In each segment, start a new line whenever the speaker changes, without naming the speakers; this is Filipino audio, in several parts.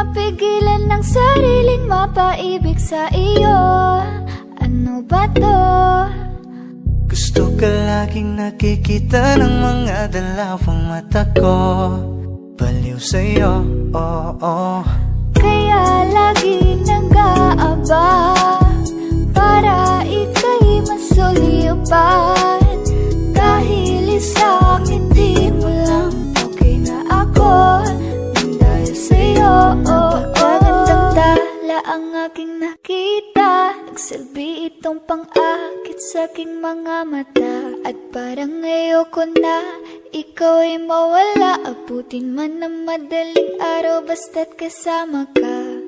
mapigilan ng sariling mapaibig sa iyo. Ano ba to?
Gusto ka laging nakikita ng mga dalawang mata ko. Baliw sa'yo, oo.
Kaya lagi nag-aaba para ika'y masulipan. Dahil isang hindi mo lang okay na ako nang dahil sa'yo. Napakagandang tala ang aking nakita. Nagsilbi itong pang-akit sa aking mga mata. At parang ayoko na ikaw ay mawala. Abutin man ng madaling araw basta't kasama ka.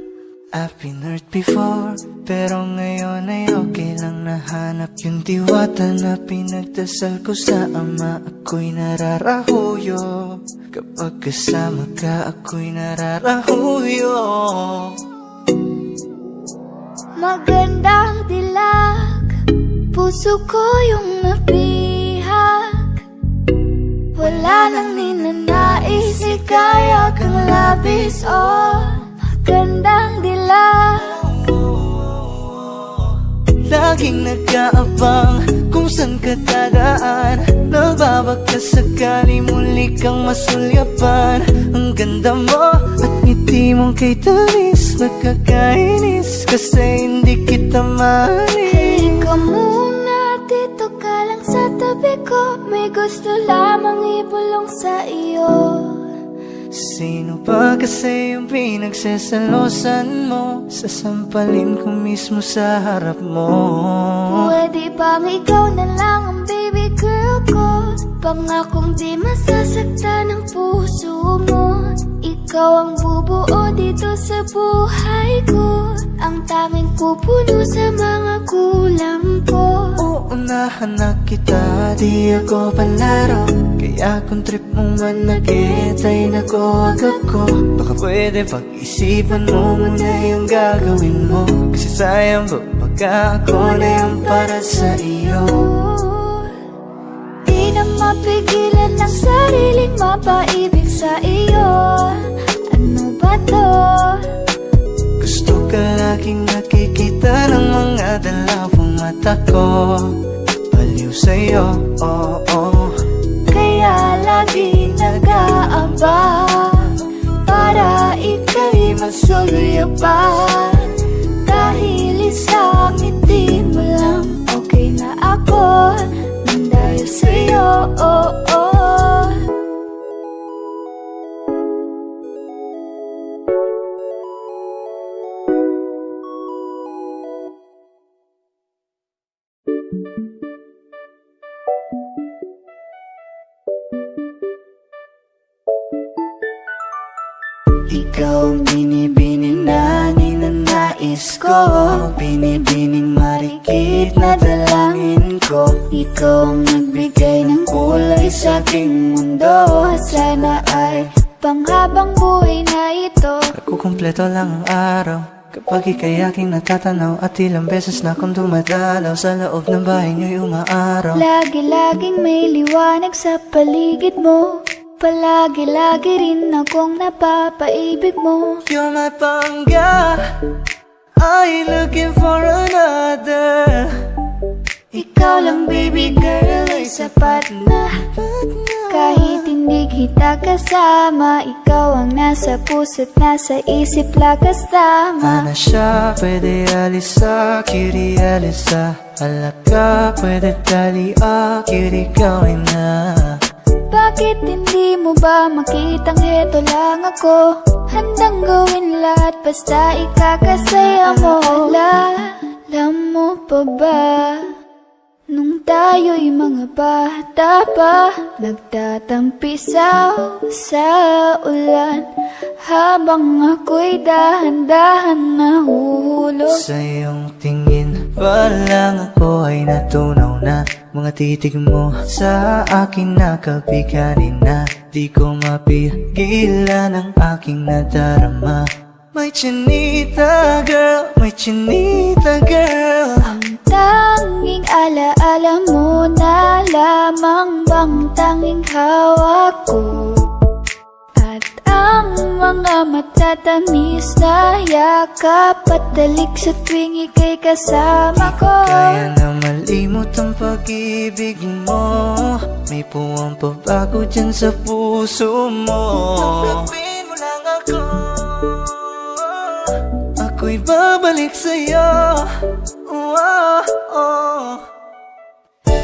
I've been hurt before, pero ngayon ay okay lang. Nahanap yung diwata na pinagdasal ko sa ama. Ako'y nararahuyo. Kapag kasama ka, ako'y nararahuyo.
Magandang dilag, puso ko yung nabihag. Wala nang ninanais, ikaya kang labis, oh. Magandang dilag.
Laging nag-aabang kung saan ka dadaan. Nagbabagkas sakali muli kang masulyapan. Ang ganda mo at ngiti mong kay tamis. Nakakainis kasi hindi kita mahalin.
Halika muna, dito ka lang sa tabi ko. May gusto lamang ibulong sa iyo.
Sino ba kasi yung pinagsasalosan mo? Sasampalin ko mismo sa harap mo.
Pwede bang ikaw na lang ang baby girl ko? Pangakong di masasaktan ang puso mo. Ikaw ang bubuo dito sa buhay ko. Ang tanging pupuno sa mga kulang ko.
Uunahan na kita, di ako palaro. Kaya kung trip mong manakit ay nakuwag ako. Baka pwede pag-isipan mo muna yung gagawin mo. Kasi sayang ba pagka ako na yung para sa iyo.
Di na mapigilan ng sariling mapaibig sa iyo. Ano ba to?
Gusto ka laging nakikita ng mga dalawang mata ko. Baliw sa'yo, oo.
Kaya lagi nag-aaba para ika'y masulipan. Dahil isang ngiti mo lang okay na ako nang dahil sa'yo, oo.
Ikaw ang binibining na ninanais ko. Binibining marikit na dalangin ko.
Ikaw ang nagbigay ng kulay sa aking mundo. Sana ay panghabang buhay na ito.
Kukumpleto lang ang araw kapag ika'y aking natatanaw. At ilang beses na akong dumadalaw sa loob ng bahay niyo'y umaaraw.
Lagi-laging may liwanag sa paligid mo. Palagi-lagi rin akong napapaibig mo.
You're my pangga, I ain't looking for another.
Ikaw lang baby girl ay sapat na. Kahit hindi kita kasama, ikaw ang nasa puso't nasa isip lakas tama.
Ana siya, pwede alisa, cutie alisa. Halaka, pwede tali, cutie gawin na.
Bakit hindi mo ba makitang heto lang ako? Handang gawin lahat basta ikakasaya mo. Alam mo pa ba? Nung tayo'y mga bata pa, nagtatampisaw sa ulan habang ako'y dahan-dahan nahuhulog.
Sa iyong tingin pa lang ako ay natunaw na. Mga titig mo sa akin nakabiganin na. Di ko mapigilan ang aking nadarama. My chinita girl, my chinita girl.
Ang tanging alaala mo na lamang bang tanging hawak ko. At Ang mga matatamis na yakap at dalik sa tuwing ika'y kasama ko.
Di ko kaya na malimot ang pag-ibig mo. May puwang pabago dyan sa puso mo. Tanggapin mo lang ako, ako'y babalik sa'yo.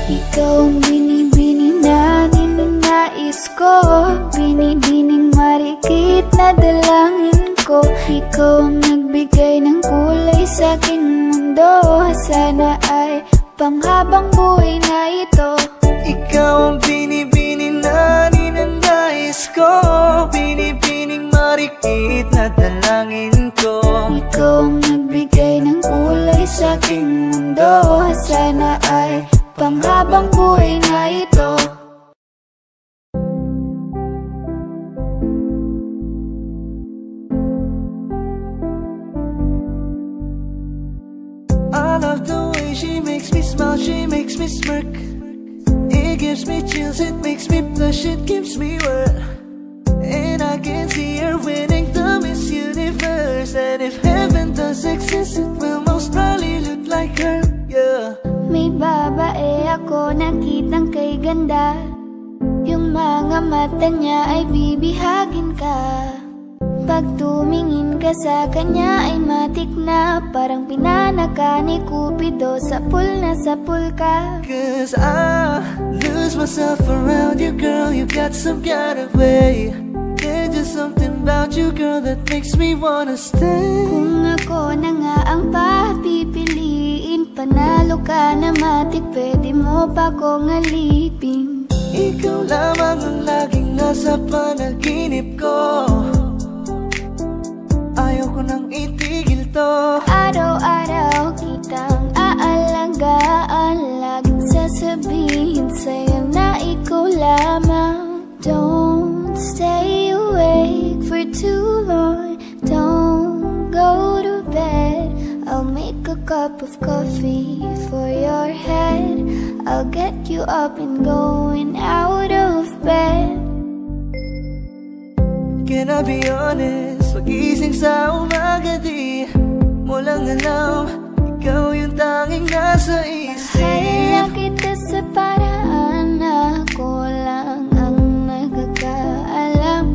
Ikaw ang binibini na ninanais ko, binibining marikit na dalangin ko. Ikaw ang nagbigay ng kulay sa aking mundo, sana ay panghabang buhay na ito.
Ikaw ang binibini na ninanais ko, binibining marikit na dalangin ko.
Ikaw ang nagbigay ng kulay sa aking mundo, sana ay panghabang buhay na ito.
I love the way she makes me smile, she makes me smirk. It gives me chills, it makes me blush, it gives me wet. And I can see her winning the Miss Universe. And if heaven does exist, it will most probably look like her, yeah.
May babae ako nakitang kay ganda, yung mga mata niya ay bibihagin ka. Pag tumingin ka sa kanya ay matik na, parang pinanaka ni Cupido, sapul na sapul ka.
Cause I lose myself around you, girl, you got some kind of way. There's just something about you, girl, that makes me wanna stay.
Kung ako na nga ang papipiliin, panalo ka na matik, pwede mo pa kong alipin.
Ikaw lamang ang laging nasa panaginip ko, ayaw ko nang itigil to.
Araw-araw kitang aalagaan, laging sasabihin sa'yo na ikaw lamang. Don't stay awake for too long, don't go to bed. I'll make a cup of coffee for your head, I'll get you up and going out of bed.
Can I be honest? Pag-ising sa umaga di mo lang alam, ikaw yung tanging nasa isip.
Mahal lang kita sa paraan na ako lang ang nagkakaalam.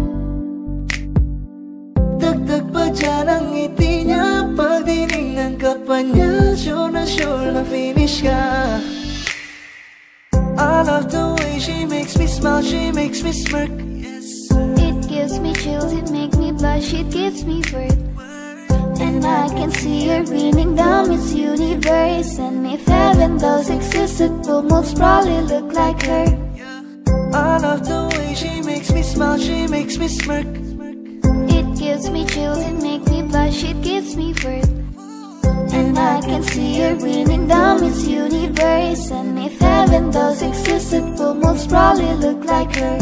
Dagdag pa dyan ang ngiti niya, pag tinignan ka pa niya, sure na finish ka. I love the way she makes me smile, she makes me smirk.
It gives me chills, it makes me blush, it gives me worth. And I can see her winning the Miss Universe. And if heaven does exist, it will most probably look like her.
I love the way she makes me smile, she makes me smirk.
It gives me chills, it makes me blush, it gives me worth. And I can see her winning the Miss Universe. And if heaven does exist, it will most probably look like her.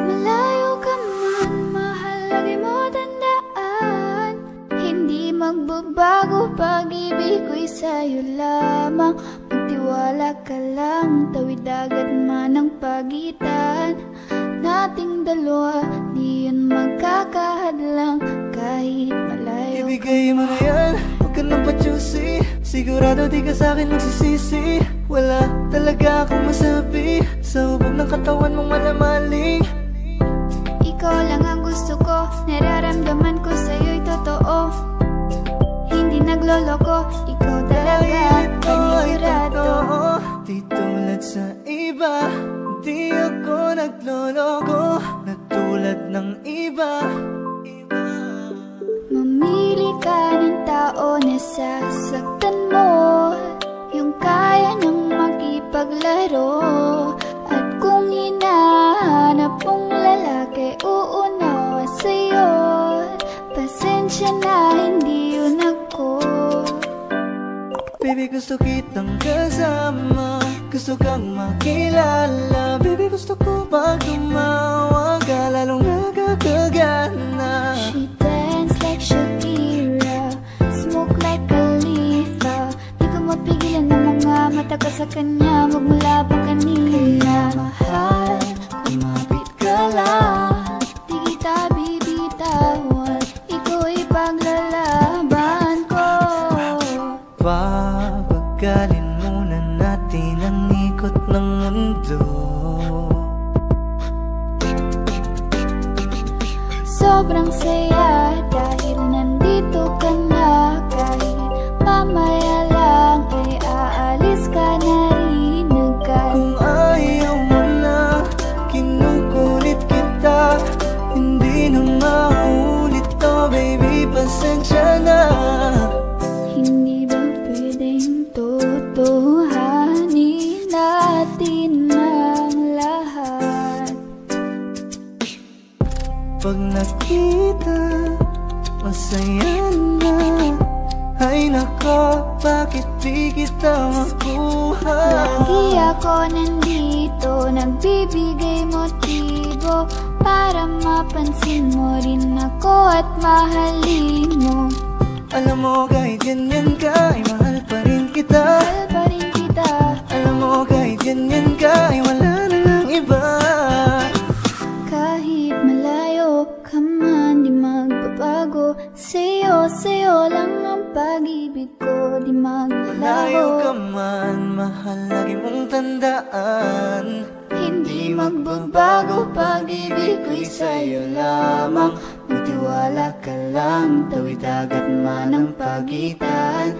Malayo ka man, mahal, lagi mo tandaan, hindi magbabago pag-ibig ko'y sa'yo lamang. Magtiwala ka lang, tawid dagat man ang pagitan nating dalawa, di yan magkakahadlang kahit malayo.
Ibigay mo na yan, huwag ka nang pa-juicy, sigurado di ka sa'kin magsisisi. Wala talaga akong masabi sa hubog ng katawan mong malamaling.
Ikaw lang ang gusto ko, nararamdaman ko sa'yo'y totoo, hindi nagloloko, ikaw talaga, panigurado.
Di tulad sa iba, di ako nagloloko, na tulad ng iba.
Mamili ka ng tao na sasaktan mo, yung kaya nang makipaglaro. At kung hinahanap mong lalaki, uunawa sa'yo. Pasensya na, hindi yun ako.
Baby, gusto kitang kasama, gusto kang makilala. Baby, gusto ko pag tumawa ka, lalong nakakagana.
She dance like Shakira, smoke like Khalifa. Di ko mapigilan ng mga mata ko sa kanya, magmula pa kanina. Mahal, kumapit ka lang, di kita bibitawan, ikaw ay paglalaban ko.
Papagalin muna natin ang ikot ng mundo.
Sobrang saya dahil nandito ka na. Kahit mamaya lang ay aalis ka na rin agad.
Kung ayaw mo na, kinukulit kita, hindi na maulit to, baby, pasensya na.
Hindi ba pwedeng totohanin natin ang lahat?
Pag nakita, masaya na. Ay nako, bakit di kita makuha?
Lagi ako nandito, nagbibigay motibo para mapansin mo rin ako at mahalin mo.
Alam mo kahit ganyan ka, ay mahal pa rin kita.
Mahal pa rin kita.
Alam mo kahit ganyan ka, ay wala na lang iba.
Kahit malayo ka man, di magbabago. Sa'yo lang ang pag-ibig ko, di maglaho.
Layo ka man, mahal, lagi mong tandaan.
Hindi magbabago, pag-ibig ko'y sa'yo lamang.
Magtiwala ka lang, tawid agad man ang pagitan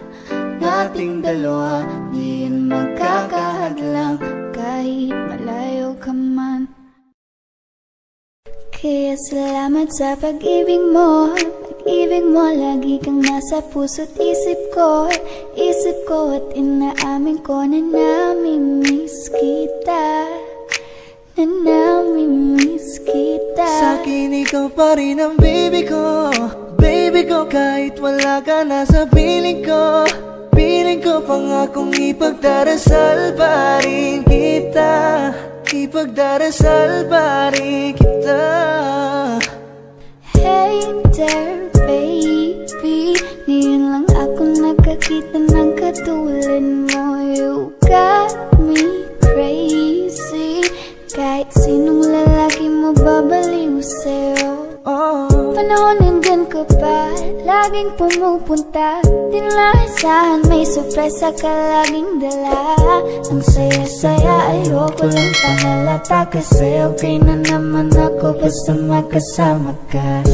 nating dalawa, di yan magkakahadlang.
Kahit malayo ka man. Kaya salamat sa pag-ibig mo. Pag-ibig mo, lagi kang nasa puso't isip ko. Isip ko at inaamin ko na namimiss kita. Na namimiss kita.
Sa'kin ikaw pa rin ang baby ko. Baby ko, kahit wala ka na sa piling ko. Piling ko pangakong ipagdarasal pa rin kita. Ipagdarasal pa rin kita.
Hey there baby, ngayon lang ako nakakita ng katulad mo. You got me crazy, kahit sinong lalaki mo babaliw sa'yo. Panahon nandyan ka pa, laging pumupunta. Di naasahan, may sorpresa ka laging dala. Ang saya-saya, ayoko lang pahalata, kasi okay na naman ako basta magkasama ka.